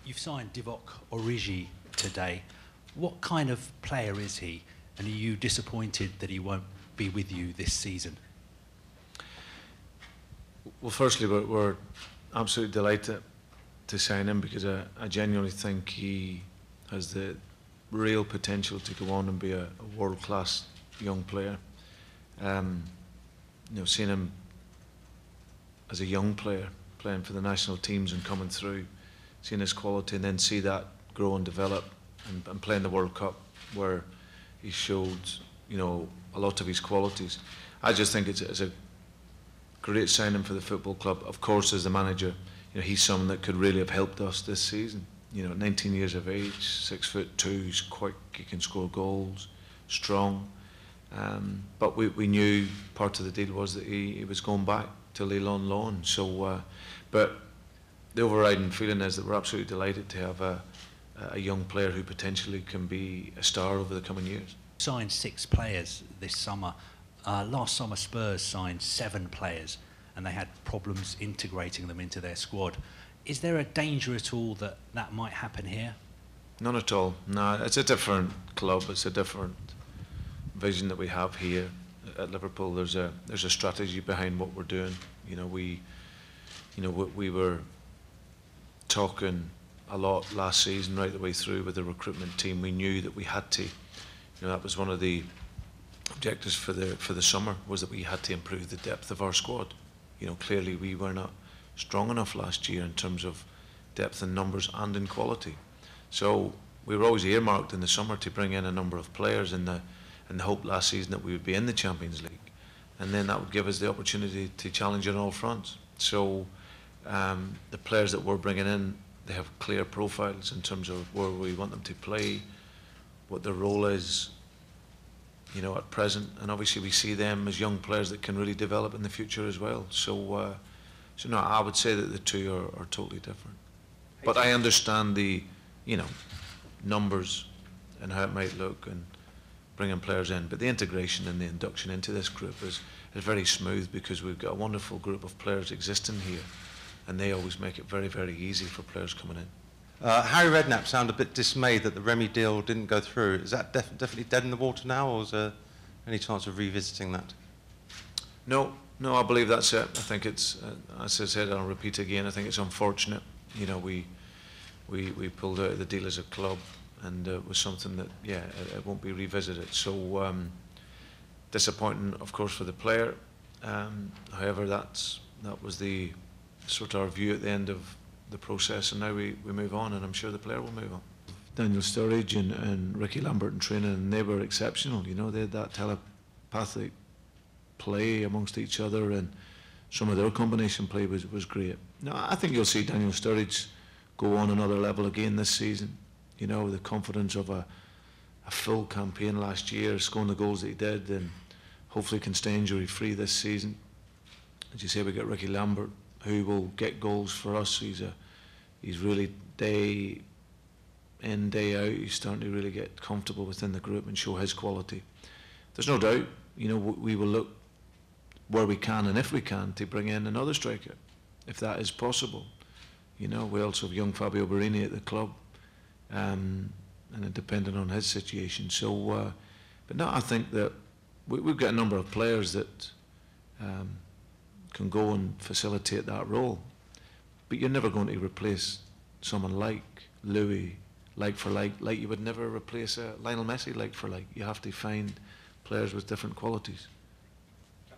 You've signed Divock Origi today. What kind of player is he? And are you disappointed that he won't be with you this season? Well, firstly, we're absolutely delighted to sign him, because I genuinely think he has the real potential to go on and be a world-class young player. You know, seeing him as a young player playing for the national teams and coming through, seeing his quality, and then see that grow and develop, and playing the World Cup where he showed, you know, a lot of his qualities. I just think it's a great signing for the football club. Of course, as the manager, you know, he's someone that could really have helped us this season. You know, 19 years of age, 6'2", he's quick, he can score goals, strong. But we knew part of the deal was that he was going back to Lille on loan. So, but the overriding feeling is that we're absolutely delighted to have a young player who potentially can be a star over the coming years. Signed 6 players this summer. Last summer Spurs signed 7 players and they had problems integrating them into their squad. Is there a danger at all that that might happen here? None at all. No, it's a different club. It's a different vision that we have here at Liverpool. There's a strategy behind what we're doing. You know, we were talking a lot last season, right the way through with the recruitment team. We knew that we had to. You know, that was one of the objectives for the summer, was that we had to improve the depth of our squad. You know, clearly we were not strong enough last year in terms of depth in numbers and in quality. So we were always earmarked in the summer to bring in a number of players in the hope last season that we would be in the Champions League, and then that would give us the opportunity to challenge on all fronts. So the players that we're bringing in, they have clear profiles in terms of where we want them to play, what their role is, you know, at present, and obviously we see them as young players that can really develop in the future as well. So, so no, I would say that the two are totally different. But I understand the, you know, numbers and how it might look and bringing players in. But the integration and the induction into this group is very smooth, because we've got a wonderful group of players existing here, and they always make it very, very easy for players coming in. Harry Redknapp sounded a bit dismayed that the Remy deal didn't go through. Is that definitely dead in the water now, or is there any chance of revisiting that? No, I believe that's it. I think it's, as I said, I'll repeat again, I think it's unfortunate. You know, we pulled out of the deal as a club, and it was something that, yeah, it won't be revisited. So disappointing, of course, for the player. However, that was the sort of our view at the end of the process, and now we move on, and I'm sure the player will move on. Daniel Sturridge and Ricky Lambert in training, and they were exceptional. You know, they had that telepathic play amongst each other, and some of their combination play was great. No, I think you'll see Daniel Sturridge go on another level again this season. You know, the confidence of a full campaign last year, scoring the goals that he did, and hopefully can stay injury free this season. As you say, we got Ricky Lambert, who will get goals for us. He's really day in, day out. He's starting to really get comfortable within the group and show his quality. There's no doubt, you know, we will look where we can, and if we can, to bring in another striker, if that is possible. You know, we also have young Fabio Borini at the club, and it depending on his situation. So, but no, I think that we've got a number of players that can go and facilitate that role. But you're never going to replace someone like Louis, like for like you would never replace Lionel Messi, like for like. You have to find players with different qualities.